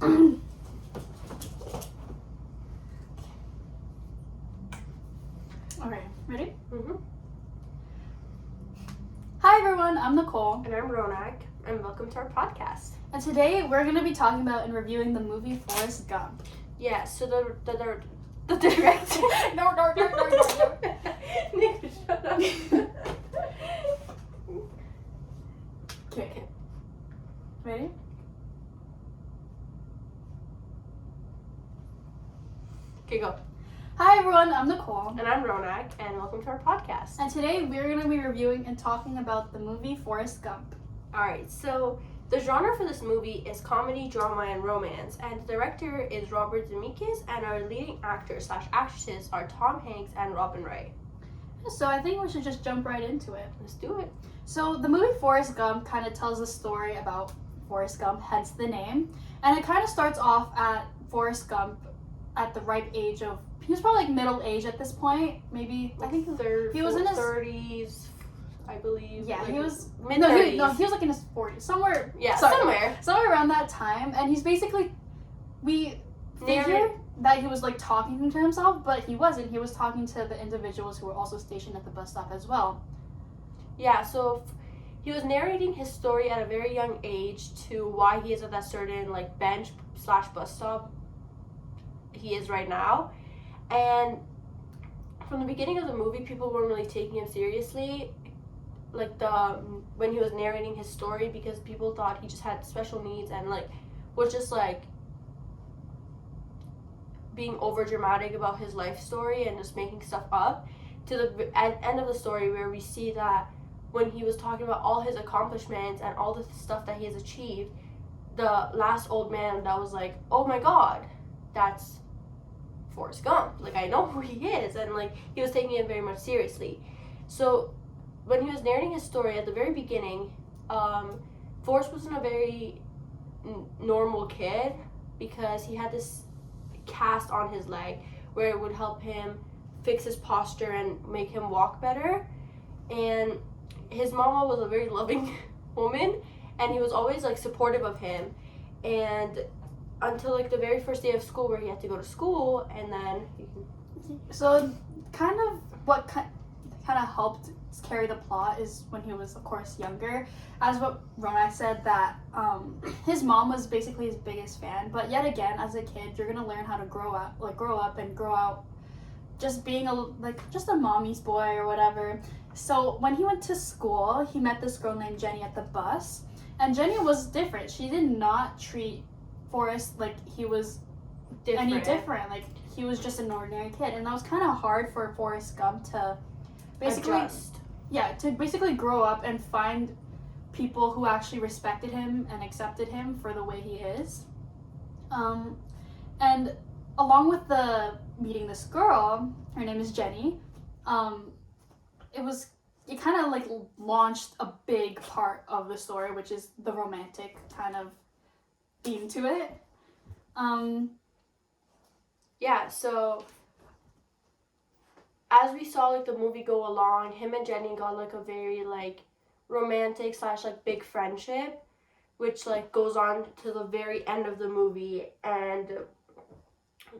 Okay, ready? Mm-hmm. Hi everyone, I'm Nicole. And I'm Ronak, and welcome to our podcast. And today we're going to be talking about and reviewing the movie Forrest Gump. Yeah, so the director... No. Nick, shut up. Okay. Ready? Okay, go. Hi everyone, I'm Nicole. And I'm Ronak, and welcome to our podcast. And today we're going to be reviewing and talking about the movie Forrest Gump. Alright, so the genre for this movie is comedy, drama, and romance, and the director is Robert Zemeckis, and our leading actors/actresses are Tom Hanks and Robin Wright. So I think we should just jump right into it. Let's do it. So the movie Forrest Gump kind of tells a story about Forrest Gump, hence the name. And it kind of starts off at Forrest Gump at the ripe age of, he was probably like middle age at this point, maybe, Like I think he was in his 30s, I believe. Yeah, like he was mid-30s. he was like in his 40s, somewhere somewhere around that time. And he's basically, we figure that he was like talking to himself, but he wasn't. He was talking to the individuals who were also stationed at the bus stop as well. Yeah, so he was narrating his story at a very young age to why he is at that certain like bench/bus stop he is right now. And from the beginning of the movie, people weren't really taking him seriously, like when he was narrating his story, because people thought he just had special needs and like was just like being over dramatic about his life story and just making stuff up, to the end of the story where we see that when he was talking about all his accomplishments and all the stuff that he has achieved, the last old man that was like, oh my god, that's Forrest Gump, like I know who he is, and like he was taking it very much seriously. So when he was narrating his story at the very beginning, Forrest wasn't a very normal kid, because he had this cast on his leg where it would help him fix his posture and make him walk better. And his mama was a very loving woman, and he was always like supportive of him, and until like the very first day of school where he had to go to school. And then So kind of what kind of helped carry the plot is when he was of course younger, as what Ronak said, that his mom was basically his biggest fan. But yet again, as a kid, you're gonna learn how to grow out just being just a mommy's boy or whatever. So when he went to school, he met this girl named Jenny at the bus, and Jenny was different. She did not treat Forrest like he was any different. Like he was just an ordinary kid, and that was kind of hard for Forrest Gump to basically adjust. To basically grow up and find people who actually respected him and accepted him for the way he is. And along with meeting this girl, her name is Jenny, it kind of like launched a big part of the story, which is the romantic kind of theme to it. Yeah, so as we saw like the movie go along, him and Jenny got like a very like romantic / like big friendship, which like goes on to the very end of the movie. And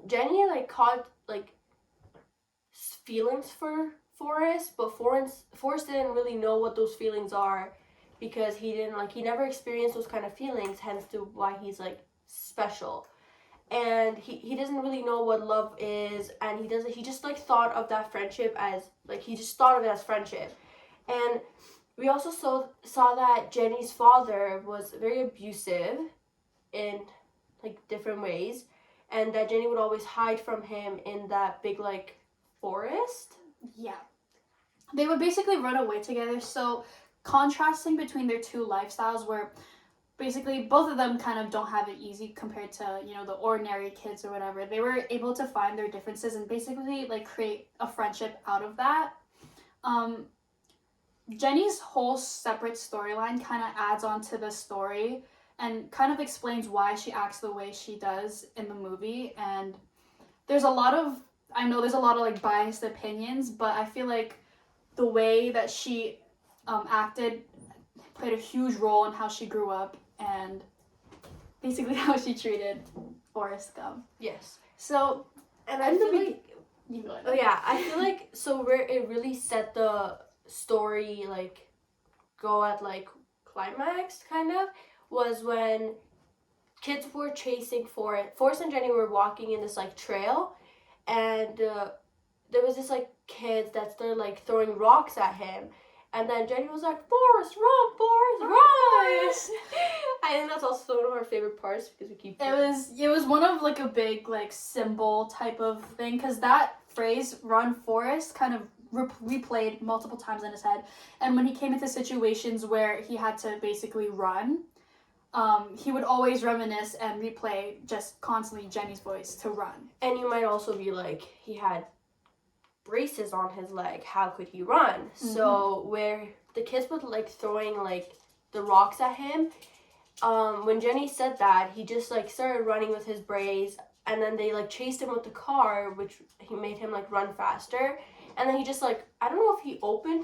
Jenny like caught like feelings for Forrest, but Forrest didn't really know what those feelings are, because he never experienced those kind of feelings, hence to why he's like special. And he doesn't really know what love is, and he just like thought of that friendship as like, he just thought of it as friendship. And we also saw that Jenny's father was very abusive in like different ways, and that Jenny would always hide from him in that big like forest. Yeah, they would basically run away together. So contrasting between their two lifestyles, where basically both of them kind of don't have it easy compared to, the ordinary kids or whatever. They were able to find their differences and basically like create a friendship out of that. Jenny's whole separate storyline kind of adds on to the story and kind of explains why she acts the way she does in the movie. And there's a lot of like biased opinions, but I feel like the way that she acted played a huge role in how she grew up, and basically how she treated Forrest Gump. Yes. So, and I feel like you go ahead. Oh yeah, I feel like so where it really set the story like go at like climax kind of was when kids were chasing Forrest and Jenny were walking in this like trail, and there was this like kid that started like throwing rocks at him, and then Jenny was like, Forrest, run, Forrest, run! I think that's also one of our favorite parts because we keep. It was one of like a big like symbol type of thing, because that phrase "run, Forrest" kind of replayed multiple times in his head, and when he came into situations where he had to basically run, he would always reminisce and replay just constantly Jenny's voice to run. And you might also be like, he had braces on his leg, how could he run? Mm-hmm. So where the kids were like throwing like the rocks at him, when Jenny said that, he just like started running with his brace, and then they like chased him with the car, which he made him like run faster, and then he just like, I don't know if he open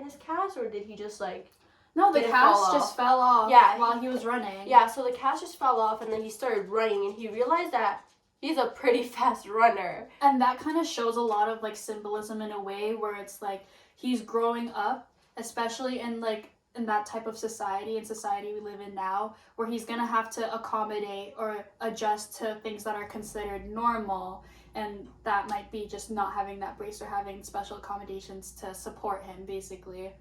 his cast, or did he just like no, the cast just fell off while he was running. Yeah, so the cast just fell off, and then he started running, and he realized that he's a pretty fast runner. And that kind of shows a lot of like symbolism in a way where it's like he's growing up, especially in that type of society we live in now, where he's gonna have to accommodate or adjust to things that are considered normal, and that might be just not having that brace or having special accommodations to support him, basically.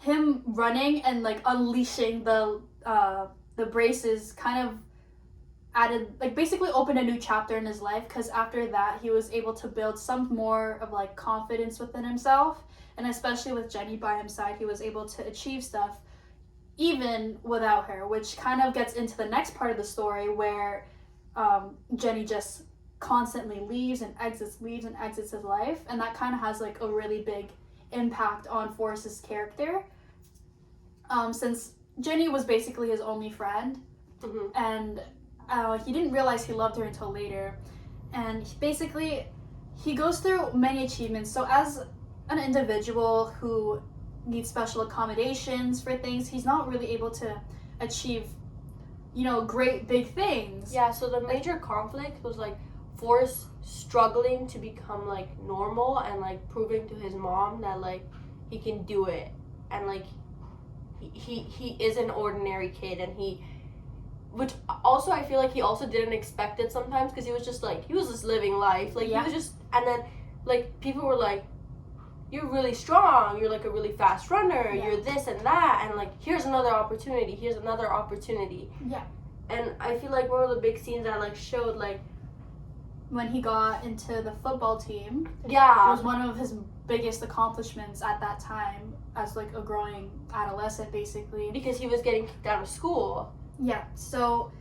Him running and like unleashing the braces kind of added, like, basically opened a new chapter in his life, because after that he was able to build some more of like confidence within himself, and especially with Jenny by his side, he was able to achieve stuff even without her, which kind of gets into the next part of the story where Jenny just constantly leaves and exits his life, and that kind of has like a really big impact on Forrest's character, since Jenny was basically his only friend. Mm-hmm. And he didn't realize he loved her until later, and he goes through many achievements. So as an individual who needs special accommodations for things, he's not really able to achieve, great big things. Yeah, so the major conflict was like Forrest struggling to become like normal and like proving to his mom that like he can do it, and like he is an ordinary kid, and which also I feel like he also didn't expect it sometimes, because he was just living life, like he was just, and then like people were like, you're really strong, you're like a really fast runner, you're this and that, and like here's another opportunity. Yeah. And I feel like one of the big scenes that like showed like when he got into the football team, was one of his biggest accomplishments at that time as like a growing adolescent, basically, because he was getting kicked out of school. Yeah, so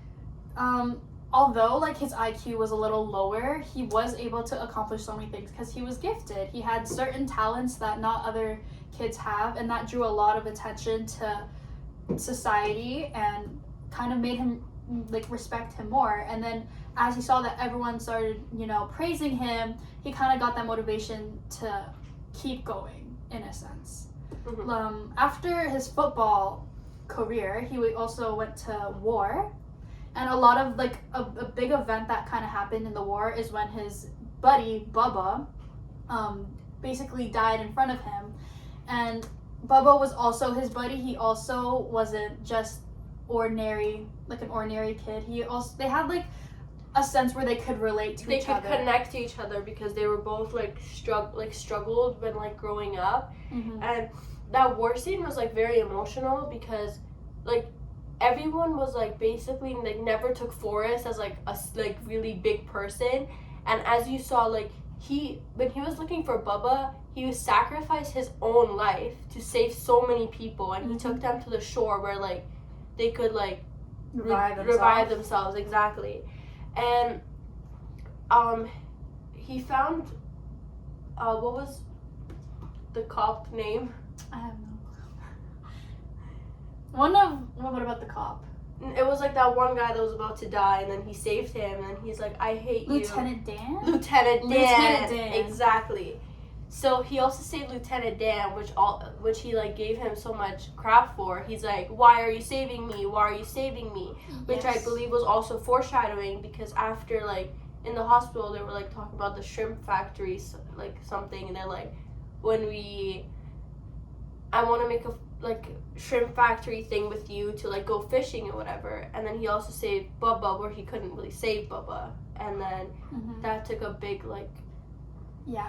although like his IQ was a little lower, he was able to accomplish so many things because he was gifted. He had certain talents that not other kids have, and that drew a lot of attention to society and kind of made him like respect him more. And then as he saw that everyone started, praising him, he kind of got that motivation to keep going, in a sense. Mm-hmm. After his football career, he also went to war, and a lot of like a big event that kind of happened in the war is when his buddy Bubba basically died in front of him, and Bubba was also his buddy. He also wasn't just an ordinary kid. They had like a sense where they could relate to each other. They could connect to each other because they were both struggled when like growing up. Mm-hmm. And that war scene was like very emotional because like everyone was like basically like never took Forrest as like a like really big person, and as you saw, like when he was looking for Bubba, he sacrificed his own life to save so many people, and he took them to the shore where like they could like revive themselves. Exactly. And he found what was the cop name? I have no clue. What about the cop? It was like that one guy that was about to die, and then he saved him, and he's like, I hate Lieutenant you. Dan? Lieutenant Dan. Lieutenant Dan. Exactly. So he also saved Lieutenant Dan, which he like gave him so much crap for. He's like, "Why are you saving me? Why are you saving me?" Which I believe was also foreshadowing, because after like in the hospital they were like talking about the shrimp factory, like something, and they're like, I want to make a like shrimp factory thing with you to like go fishing or whatever. And then he also saved Bubba where he couldn't really save Bubba, and then that took a big like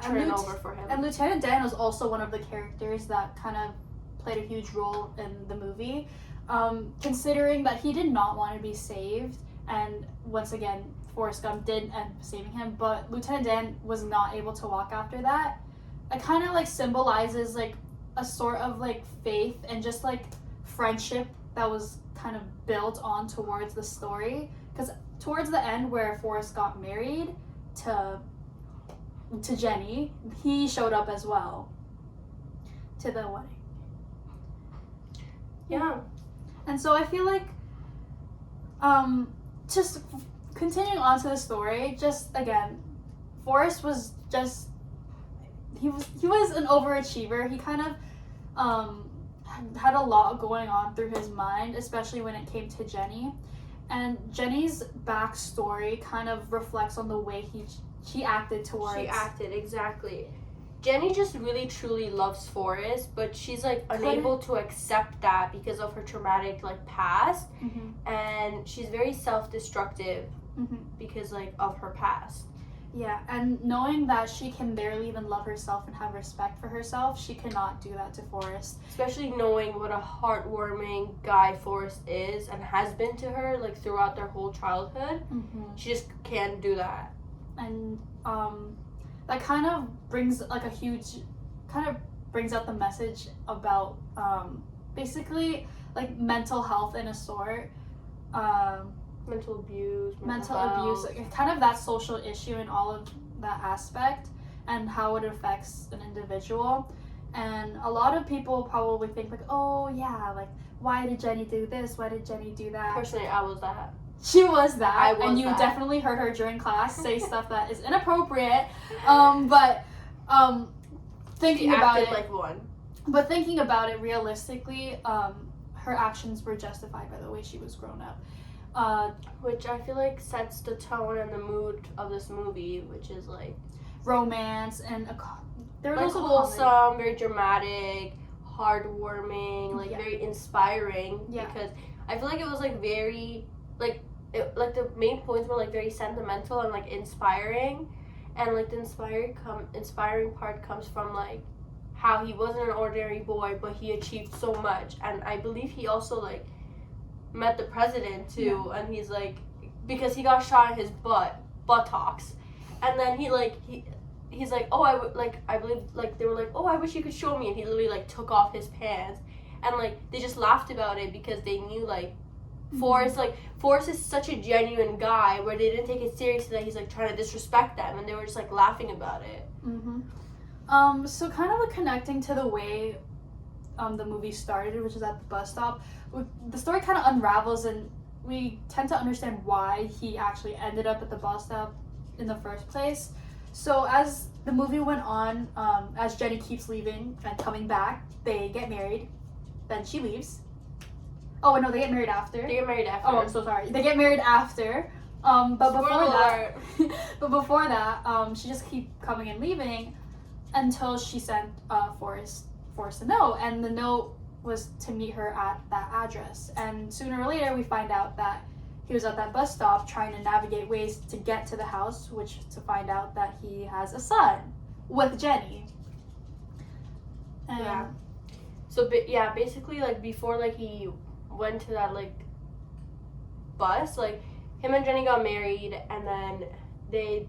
turnover for him. And Lieutenant Dan was also one of the characters that kind of played a huge role in the movie, considering that he did not want to be saved, and once again Forrest Gump did end up saving him, but Lieutenant Dan was not able to walk after that. It kind of like symbolizes like a sort of like faith and just like friendship that was kind of built on towards the story, because towards the end where Forrest got married to Jenny, he showed up as well to the wedding. Yeah. And so I feel like just continuing on to the story, just again, Forrest was just he was an overachiever. He kind of had a lot going on through his mind, especially when it came to Jenny. And Jenny's backstory kind of reflects on the way she acted towards... She acted, exactly. Jenny just really truly loves Forrest, but she's like unable to accept that because of her traumatic like past, and she's very self-destructive because like of her past. Yeah, and knowing that she can barely even love herself and have respect for herself, she cannot do that to Forrest. Especially knowing what a heartwarming guy Forrest is and has been to her like throughout their whole childhood. She just can't do that. And that kind of brings like brings out the message about basically like mental health in a sort. Mental abuse, kind of that social issue and all of that aspect, and how it affects an individual. And a lot of people probably think like, oh yeah, like why did Jenny do this? Why did Jenny do that? Personally, I was that. She was that, and you definitely heard her during class say stuff that is inappropriate. But thinking about it, like one. But thinking about it realistically, her actions were justified by the way she was grown up. Which I feel like sets the tone and the mood of this movie, which is like romance and there was like also wholesome, comedy. very dramatic, heartwarming, like very inspiring. Yeah. Because I feel like it was like very like the main points were like very sentimental and like inspiring, and like the inspiring part comes from like how he wasn't an ordinary boy, but he achieved so much. And I believe he also like met the president too, and he's like, because he got shot in his buttocks, and then he's like, oh, I believe like they were like, oh, I wish you could show me, and he literally like took off his pants, and like they just laughed about it because they knew like Forrest is such a genuine guy where they didn't take it seriously that he's like trying to disrespect them, and they were just like laughing about it. So kind of like connecting to the way the movie started, which is at the bus stop, the story kind of unravels, and we tend to understand why he actually ended up at the bus stop in the first place. So as the movie went on, as Jenny keeps leaving and coming back, they get married, then she leaves. Oh no, they get married after. Oh, I'm so sorry. They get married after. But before that, she just keep coming and leaving until she sent Forrest a note, and the note was to meet her at that address. And sooner or later, we find out that he was at that bus stop trying to navigate ways to get to the house, which to find out that he has a son with Jenny. And yeah. So yeah, basically like before like he went to that like bus, like him and Jenny got married, and then they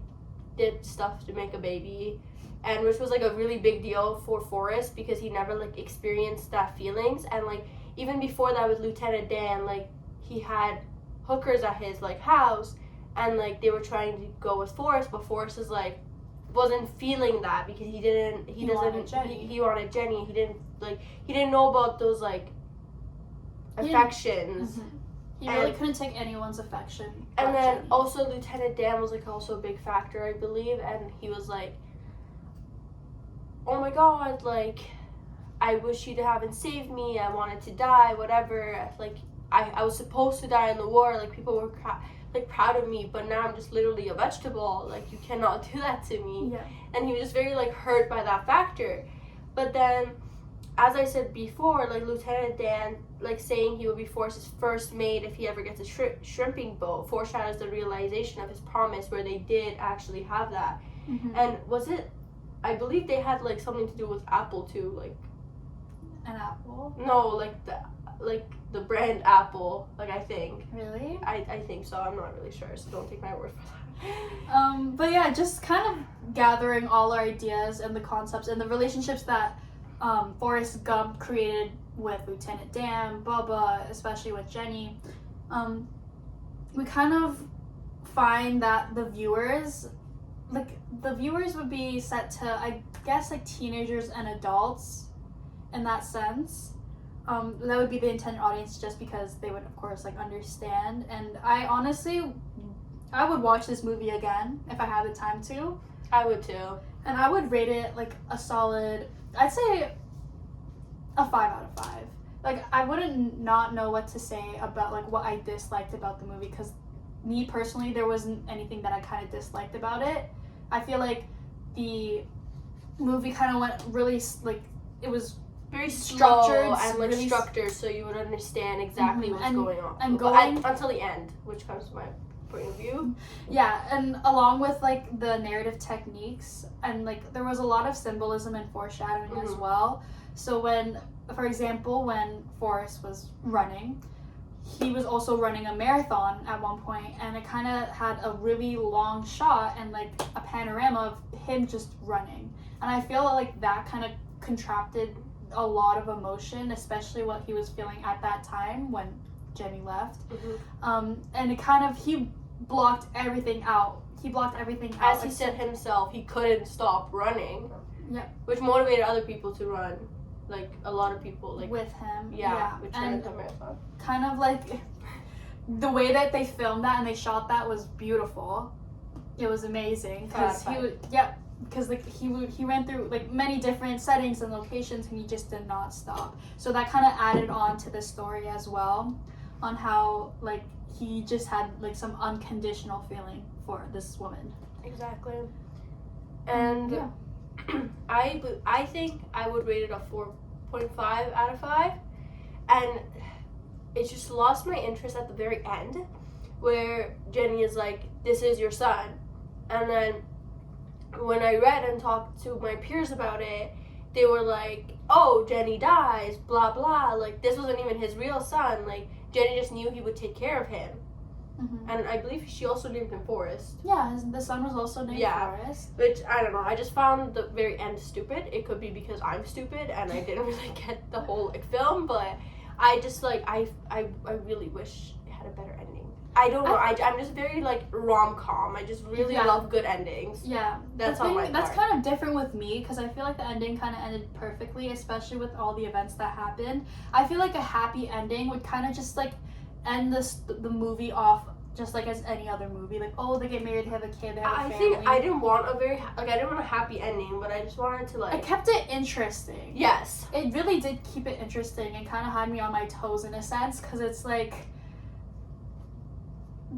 did stuff to make a baby, and which was like a really big deal for Forrest because he never like experienced that feelings. And like even before that with Lieutenant Dan, like he had hookers at his like house, and like they were trying to go with Forrest, but Forrest is like wasn't feeling that because he wanted Jenny. He didn't know about those like affections. He really couldn't take anyone's affection. And then Jenny. Also Lieutenant Dan was like also a big factor, I believe, and he was like oh my god, like, I wish you haven't saved me, I wanted to die, whatever, like, I was supposed to die in the war, like, people were proud of me, but now I'm just literally a vegetable, like, you cannot do that to me. Yeah. And he was just very, like, hurt by that factor. But then, as I said before, like, Lieutenant Dan, like, saying he will be Forrest's first mate if he ever gets a shrimping boat foreshadows the realization of his promise, where they did actually have that. Mm-hmm. And was it, I believe they had, like, something to do with Apple too, like, An apple? no, like the brand Apple, like, I think. Really? I think so. I'm not really sure, so don't take my word for that. But yeah, just kind of gathering all our ideas and the concepts and the relationships that Forrest Gump created with Lieutenant Dan, Bubba, especially with Jenny. We kind of find that the viewers would be set to, I guess, like, teenagers and adults in that sense. That would be the intended audience, just because they would, of course, like, understand. And I would watch this movie again if I had the time to. I would too. And I would rate it like a solid, I'd say a 5 out of 5. Like, I wouldn't not know what to say about, like, what I disliked about the movie, because me personally, there wasn't anything that I kind of disliked about it. I feel like the movie kind of went really, like, it was very structured slow and, like, really structured, so you would understand exactly what's going on. And going until the end, which comes to my point of view. Yeah, and along with, like, the narrative techniques, and, like, there was a lot of symbolism and foreshadowing as well. So when, for example, when Forrest was running, he was also running a marathon at one point, and it kind of had a really long shot and, like, a panorama of him just running. And I feel like that kind of contracted a lot of emotion, especially what he was feeling at that time when Jenny left. And it kind of, he blocked everything out. As he said himself, he couldn't stop running. Yeah. Which motivated other people to run. Like, a lot of people, like, with him. Yeah. Which ran the marathon. Kind of, like, the way that they filmed that and they shot that was beautiful. It was amazing. Because like, he ran through, like, many different settings and locations, and he just did not stop. So that kind of added on to the story as well, on how, like, he just had, like, some unconditional feeling for this woman. Exactly. And yeah. I think I would rate it a 4.5 out of 5, and it just lost my interest at the very end, where Jenny is like, this is your son. And then when I read and talked to my peers about it, they were like, oh, Jenny dies, blah blah, like, this wasn't even his real son, like, Jenny just knew he would take care of him. And I believe she also named him Forrest. Yeah, the son was also named Forrest. Which, I don't know, I just found the very end stupid. It could be because I'm stupid and I didn't really get the whole, like, film, but I just, like, I really wish it had a better ending. I don't know, I'm just very, like, rom-com. I just really love good endings. Yeah. That's on my part. That's kind of different with me, because I feel like the ending kind of ended perfectly, especially with all the events that happened. I feel like a happy ending would kind of just, like, end the movie off just like as any other movie. Like, oh, they get married, they have a kid, they have a family. I think I didn't want I didn't want a happy ending, but I just wanted to, like... It kept it interesting. Yes. It really did keep it interesting and kind of had me on my toes in a sense, because it's like...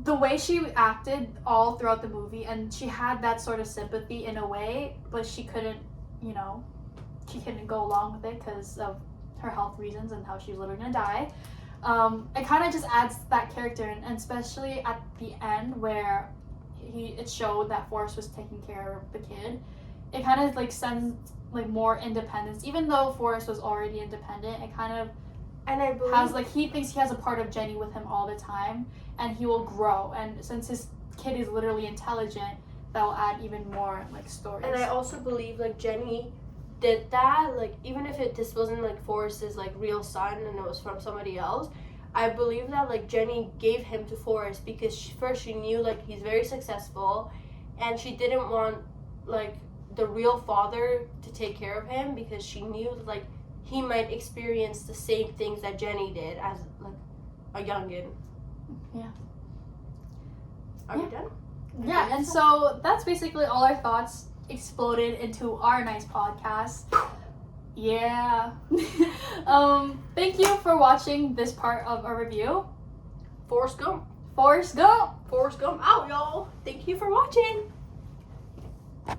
the way she acted all throughout the movie, and she had that sort of sympathy in a way, but she couldn't, you know, she couldn't go along with it because of her health reasons and how she was literally gonna die. It kind of just adds that character, and especially at the end where it showed that Forrest was taking care of the kid. It kind of, like, sends, like, more independence, even though Forrest was already independent. It kind of has, like, he thinks he has a part of Jenny with him all the time, and he will grow. And since his kid is literally intelligent, that will add even more, like, stories. And I also believe, like, Jenny did that, like, even if this wasn't, like, Forrest's, like, real son and it was from somebody else, I believe that, like, Jenny gave him to Forrest because she knew, like, he's very successful, and she didn't want, like, the real father to take care of him because she knew that, like, he might experience the same things that Jenny did as, like, a youngin. Yeah. Are we done? Yeah, and so that's basically all our thoughts exploded into our nice podcast. Yeah. Thank you for watching this part of our review. Forrest Gump. Forrest Gump. Forrest Gump out, y'all. Thank you for watching.